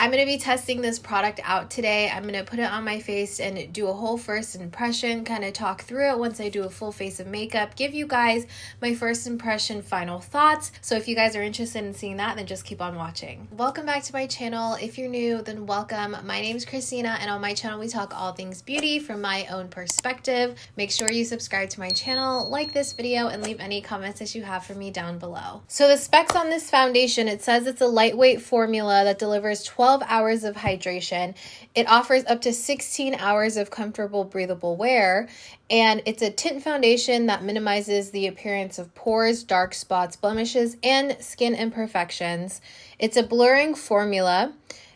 I'm going to be testing this product out today. I'm going to put it on my face and do a whole first impression, kind of talk through it once I do a full face of makeup, give you guys my first impression final thoughts. So if you guys are interested in seeing that, then just keep on watching. Welcome back to my channel. If you're new, then welcome. My name is Kristina, and on my channel we talk all things beauty from my own perspective. Make sure you subscribe to my channel, like this video, and leave any comments that you have for me down below. So the specs on this foundation, it says it's a lightweight formula that delivers 12 hours of hydration. It offers up to 16 hours of comfortable, breathable wear, and it's a tint foundation that minimizes the appearance of pores, dark spots, blemishes, and skin imperfections. It's a blurring formula.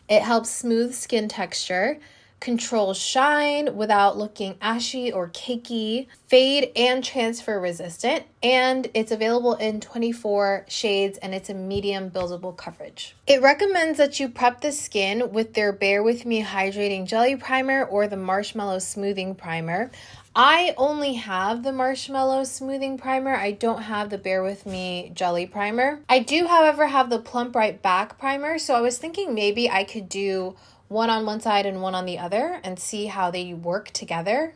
It helps smooth skin texture, controls shine without looking ashy or cakey, fade and transfer resistant, and it's available in 24 shades, and it's a medium buildable coverage. It recommends that you prep the skin with their Bare With Me Hydrating Jelly Primer or the Marshmallow Smoothing Primer. I only have the Marshmallow Smoothing Primer. I don't have the Bare With Me Jelly Primer. I do, however, have the Plump Right Back Primer, so I was thinking maybe I could do one on one side and one on the other and see how they work together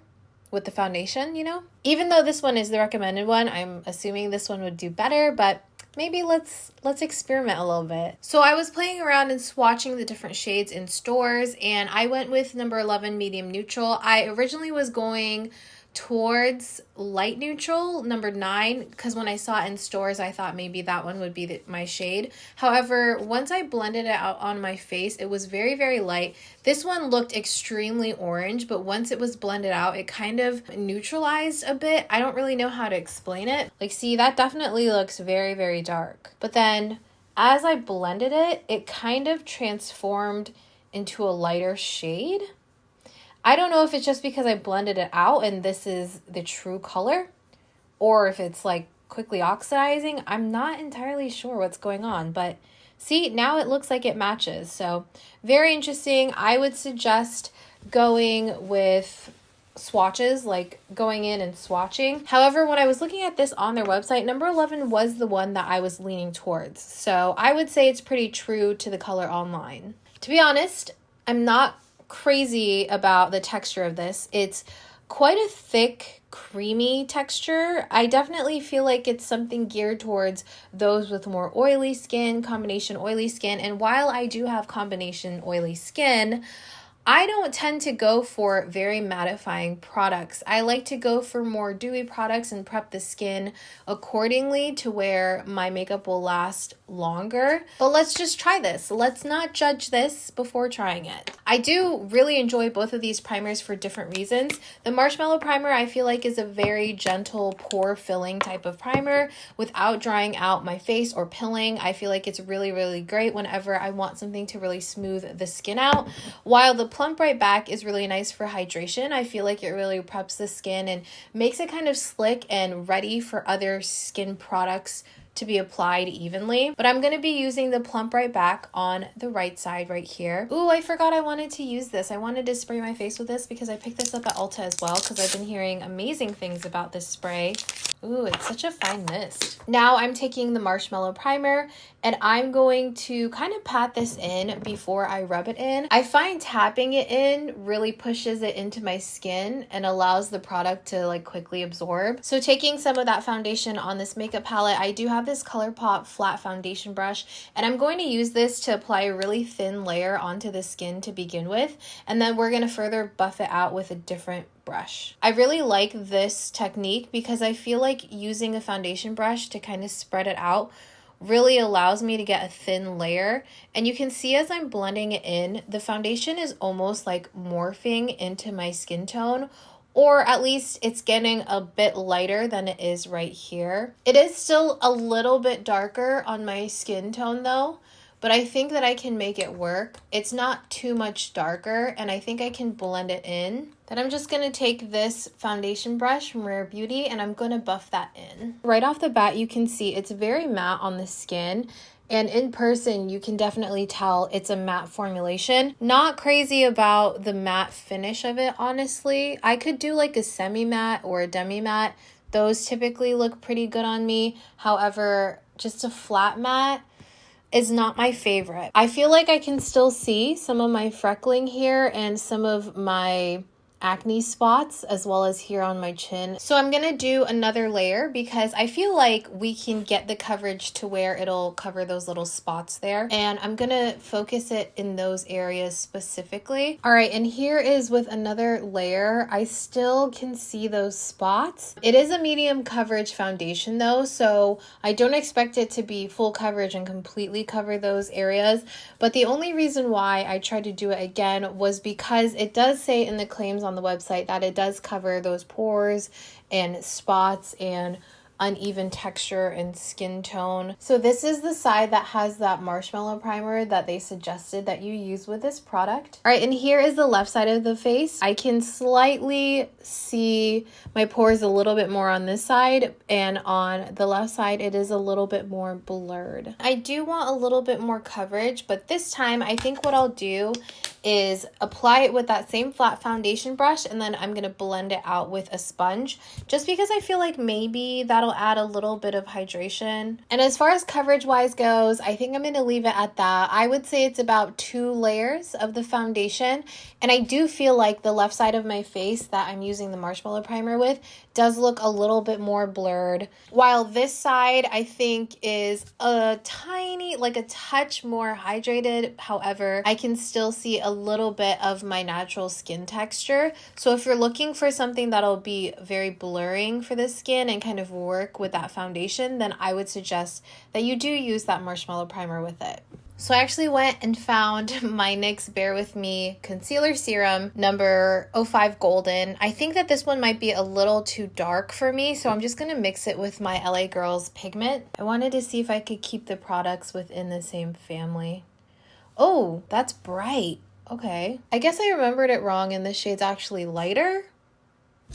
with the foundation, you know? Even though this one is the recommended one, I'm assuming this one would do better, but maybe let's experiment a little bit. So I was playing around and swatching the different shades in stores, and I went with number 11 medium neutral. I originally was going towards light neutral, number 9, because when I saw it in stores, I thought maybe that one would be my shade. However, once I blended it out on my face, it was very, very light. This one looked extremely orange, but once it was blended out, it kind of neutralized a bit. I don't really know how to explain it. Like, see, that definitely looks very, very dark. But then as I blended it, it kind of transformed into a lighter shade. I don't know if it's just because I blended it out and this is the true color, or if it's like quickly oxidizing. I'm not entirely sure what's going on, but see, now it looks like it matches. So very interesting. I would suggest going with swatches, like going in and swatching. However, when I was looking at this on their website, number 11 was the one that I was leaning towards. So I would say it's pretty true to the color online. To be honest, I'm not crazy about the texture of this. It's quite a thick, creamy texture. I definitely feel like it's something geared towards those with more oily skin, combination oily skin. And while I do have combination oily skin, I don't tend to go for very mattifying products. I like to go for more dewy products and prep the skin accordingly to where my makeup will last longer. But let's just try this. Let's not judge this before trying it. I do really enjoy both of these primers for different reasons. The Marshmallow Primer I feel like is a very gentle, pore filling type of primer without drying out my face or pilling. I feel like it's really, really great whenever I want something to really smooth the skin out. While the Plump Right Back is really nice for hydration. I feel like it really preps the skin and makes it kind of slick and ready for other skin products to be applied evenly. But I'm going to be using the Plump Right Back on the right side right here. Ooh, I forgot I wanted to use this. I wanted to spray my face with this because I picked this up at Ulta as well because I've been hearing amazing things about this spray. Ooh, it's such a fine mist. Now I'm taking the Marshmallow Primer and I'm going to kind of pat this in before I rub it in. I find tapping it in really pushes it into my skin and allows the product to like quickly absorb. So taking some of that foundation on this makeup palette, I do have this ColourPop flat foundation brush, and I'm going to use this to apply a really thin layer onto the skin to begin with, and then we're going to further buff it out with a different brush. I really like this technique because I feel like using a foundation brush to kind of spread it out really allows me to get a thin layer. And you can see as I'm blending it in, the foundation is almost like morphing into my skin tone, or at least it's getting a bit lighter than it is right here. It is still a little bit darker on my skin tone though, but I think that I can make it work. It's not too much darker, and I think I can blend it in. Then I'm just gonna take this foundation brush from Rare Beauty and I'm gonna buff that in. Right off the bat, you can see it's very matte on the skin, and in person, you can definitely tell it's a matte formulation. Not crazy about the matte finish of it, honestly. I could do like a semi-matte or a demi-matte. Those typically look pretty good on me. However, just a flat matte, is not my favorite. I feel like I can still see some of my freckling here and some of my acne spots as well as here on my chin. So I'm gonna do another layer because I feel like we can get the coverage to where it'll cover those little spots there, and I'm gonna focus it in those areas specifically. All right, and here is with another layer. I still can see those spots. It is a medium coverage foundation though, so I don't expect it to be full coverage and completely cover those areas, but the only reason why I tried to do it again was because it does say in the claims on the website that it does cover those pores and spots and uneven texture and skin tone. So this is the side that has that marshmallow primer that they suggested that you use with this product. All right, and here is the left side of the face. I can slightly see my pores a little bit more on this side, and on the left side it is a little bit more blurred. I do want a little bit more coverage, but this time I think what I'll do is apply it with that same flat foundation brush, and then I'm going to blend it out with a sponge just because I feel like maybe that'll add a little bit of hydration. And as far as coverage wise goes, I think I'm going to leave it at that. I would say it's about 2 layers of the foundation, and I do feel like the left side of my face that I'm using the marshmallow primer with does look a little bit more blurred, while this side I think is a tiny, like a touch more hydrated. However, I can still see a little bit of my natural skin texture. So if you're looking for something that'll be very blurring for the skin and kind of work with that foundation, then I would suggest that you do use that marshmallow primer with it. So I actually went and found my NYX Bear With Me Concealer Serum number 05 Golden. I think that this one might be a little too dark for me, so I'm just going to mix it with my LA Girls pigment. I wanted to see if I could keep the products within the same family. Oh, that's bright. Okay. I guess I remembered it wrong and this shade's actually lighter.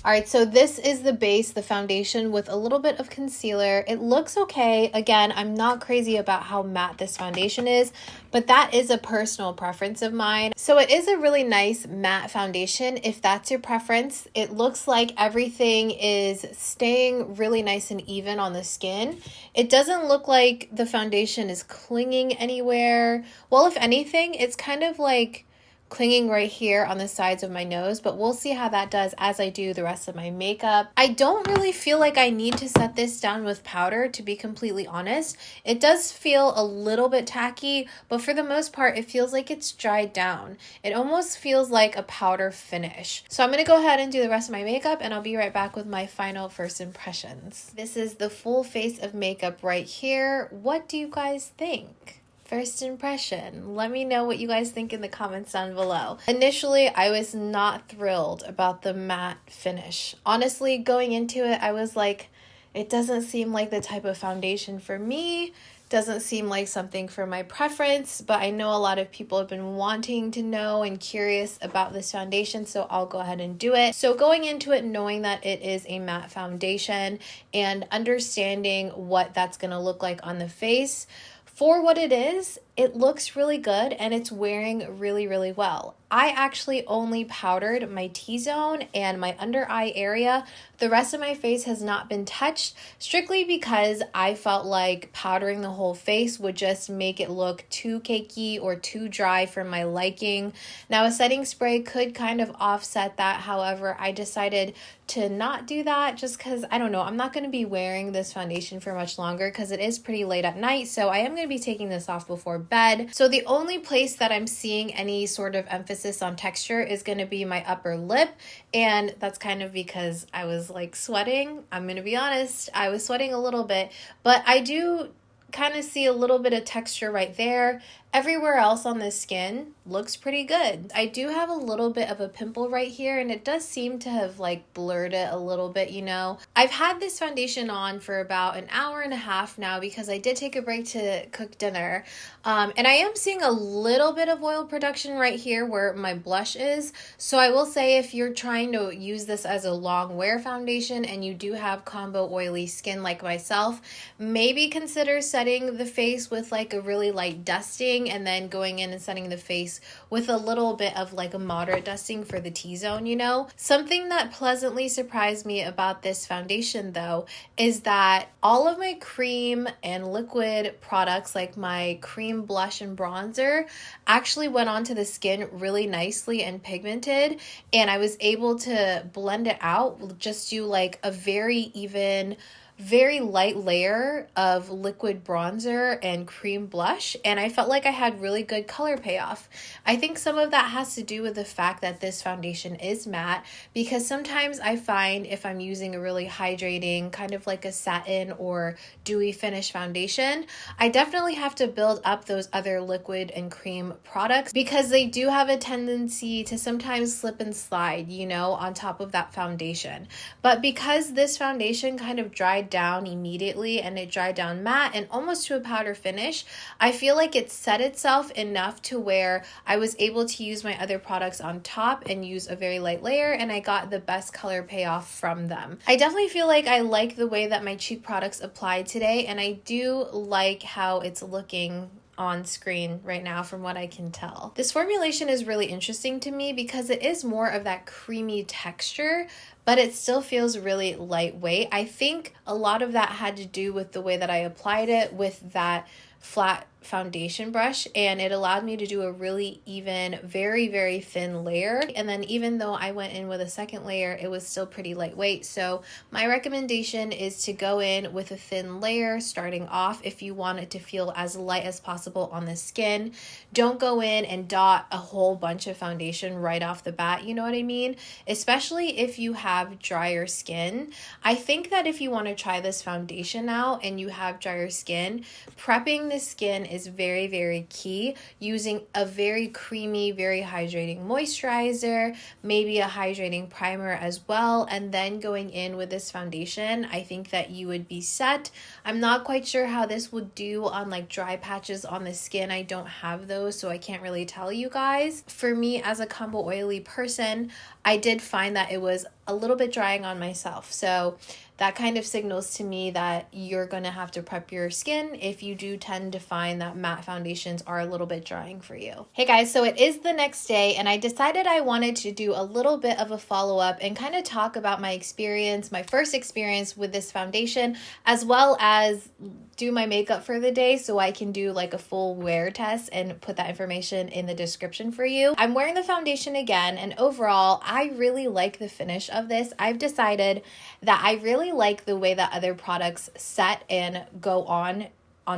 All right, so this is the base, the foundation with a little bit of concealer. It looks okay. Again, I'm not crazy about how matte this foundation is, but that is a personal preference of mine. So it is a really nice matte foundation if that's your preference. It looks like everything is staying really nice and even on the skin. It doesn't look like the foundation is clinging anywhere. Well, if anything, it's kind of like clinging right here on the sides of my nose, but we'll see how that does as I do the rest of my makeup. I don't really feel like I need to set this down with powder, to be completely honest. It does feel a little bit tacky, but for the most part, it feels like it's dried down. It almost feels like a powder finish. So I'm gonna go ahead and do the rest of my makeup, and I'll be right back with my final first impressions. This is the full face of makeup right here. What do you guys think? First impression. Let me know what you guys think in the comments down below. Initially, I was not thrilled about the matte finish. Honestly, going into it, I was like, it doesn't seem like the type of foundation for me. Doesn't seem like something for my preference, but I know a lot of people have been wanting to know and curious about this foundation, so I'll go ahead and do it. So going into it knowing that it is a matte foundation and understanding what that's going to look like on the face, for what it is, it looks really good and it's wearing really, really well. I actually only powdered my T-zone and my under eye area. The rest of my face has not been touched, strictly because I felt like powdering the whole face would just make it look too cakey or too dry for my liking. Now, a setting spray could kind of offset that. However, I decided to not do that just because, I don't know, I'm not going to be wearing this foundation for much longer because it is pretty late at night. So I am going to be taking this off before bed. So the only place that I'm seeing any sort of emphasis on texture is going to be my upper lip, and that's kind of because I was like sweating. I'm going to be honest, I was sweating a little bit, but I do kind of see a little bit of texture right there. Everywhere else on the skin looks pretty good. I do have a little bit of a pimple right here, and it does seem to have like blurred it a little bit, you know. I've had this foundation on for about an hour and a half now because I did take a break to cook dinner. And I am seeing a little bit of oil production right here where my blush is. So I will say, if you're trying to use this as a long wear foundation and you do have combo oily skin like myself, maybe consider setting the face with like a really light dusting hydrating and then going in and setting the face with a little bit of like a moderate dusting for the T-zone, you know? Something that pleasantly surprised me about this foundation though is that all of my cream and liquid products, like my cream blush and bronzer, actually went onto the skin really nicely and pigmented, and I was able to blend it out, just do like a very even, very light layer of liquid bronzer and cream blush, and I felt like I had really good color payoff. I think some of that has to do with the fact that this foundation is matte, because sometimes I find if I'm using a really hydrating kind of like a satin or dewy finish foundation, I definitely have to build up those other liquid and cream products because they do have a tendency to sometimes slip and slide, you know, on top of that foundation. But because this foundation kind of dried down immediately and it dried down matte and almost to a powder finish, I feel like it set itself enough to where I was able to use my other products on top and use a very light layer, and I got the best color payoff from them. I definitely feel like I like the way that my cheek products applied today, and I do like how it's looking on screen right now from what I can tell. This formulation is really interesting to me because it is more of that creamy texture, but it still feels really lightweight. I think a lot of that had to do with the way that I applied it with that flat foundation brush, and it allowed me to do a really even, very, very thin layer. And then even though I went in with a second layer, it was still pretty lightweight. So my recommendation is to go in with a thin layer starting off if you want it to feel as light as possible on the skin. Don't go in and dot a whole bunch of foundation right off the bat, you know what I mean? Especially if you have drier skin. I think that if you want to try this foundation out and you have drier skin, prepping the skin is very, very key. Using a very creamy, very hydrating moisturizer, maybe a hydrating primer as well, and then going in with this foundation, I think that you would be set. I'm not quite sure how this would do on like dry patches on the skin. I don't have those, so I can't really tell you guys. For me, as a combo oily person, I did find that it was a little bit drying on myself. So that kind of signals to me that you're going to have to prep your skin if you do tend to find that matte foundations are a little bit drying for you. Hey guys, so it is the next day and I decided I wanted to do a little bit of a follow-up and kind of talk about my experience, my first experience with this foundation, as well as do my makeup for the day so I can do like a full wear test and put that information in the description for you. I'm wearing the foundation again, and overall, I really like the finish of this. I've decided that I really like the way that other products set and go on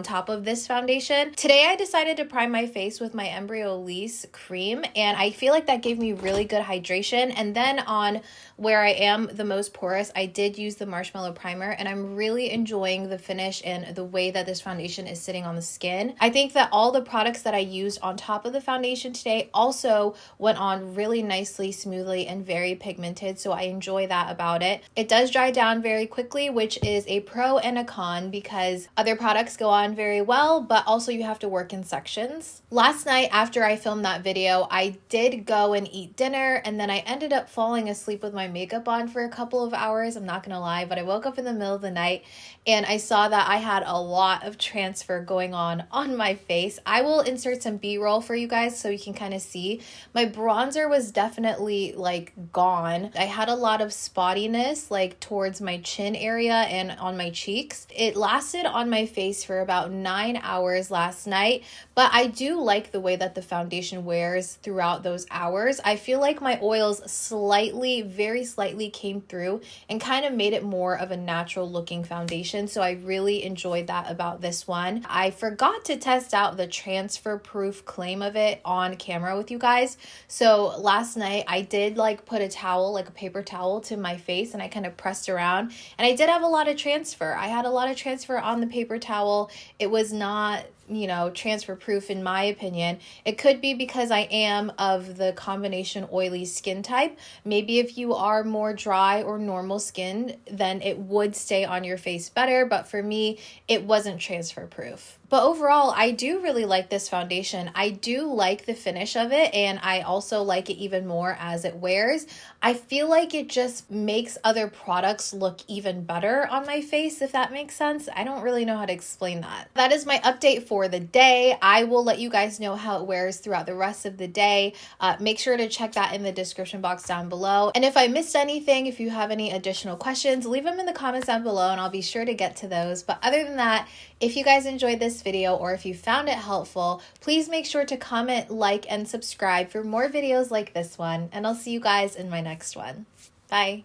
top of this foundation. Today I decided to prime my face with my Embryolisse cream, and I feel like that gave me really good hydration. And then on where I am the most porous, I did use the marshmallow primer, and I'm really enjoying the finish and the way that this foundation is sitting on the skin. I think that all the products that I used on top of the foundation today also went on really nicely, smoothly, and very pigmented, so I enjoy that about it. It does dry down very quickly, which is a pro and a con because other products go on very well, but also you have to work in sections. Last night after I filmed that video, I did go and eat dinner, and then I ended up falling asleep with my makeup on for a couple of hours. I'm not gonna lie, but I woke up in the middle of the night and I saw that I had a lot of transfer going on my face. I will insert some B-roll for you guys so you can kind of see. My bronzer was definitely like gone. I had a lot of spottiness like towards my chin area and on my cheeks. It lasted on my face for about 9 hours last night, but I do like the way that the foundation wears throughout those hours. I feel like my oils very slightly came through and kind of made it more of a natural looking foundation. So I really enjoyed that about this one. I forgot to test out the transfer proof claim of it on camera with you guys. So last night I did like put a towel, like a paper towel to my face, and I kind of pressed around, and I did have a lot of transfer. I had a lot of transfer on the paper towel. It was not, you know, transfer proof in my opinion. It could be because I am of the combination oily skin type. Maybe if you are more dry or normal skin, then it would stay on your face better, but for me, it wasn't transfer proof. But overall, I do really like this foundation. I do like the finish of it, and I also like it even more as it wears. I feel like it just makes other products look even better on my face, if that makes sense. I don't really know how to explain that. That is my update for for the day. I will let you guys know how it wears throughout the rest of the day. Make sure to check that in the description box down below. And if I missed anything, if you have any additional questions, leave them in the comments down below and I'll be sure to get to those. But other than that, if you guys enjoyed this video or if you found it helpful, please make sure to comment, like, and subscribe for more videos like this one. And I'll see you guys in my next one. Bye.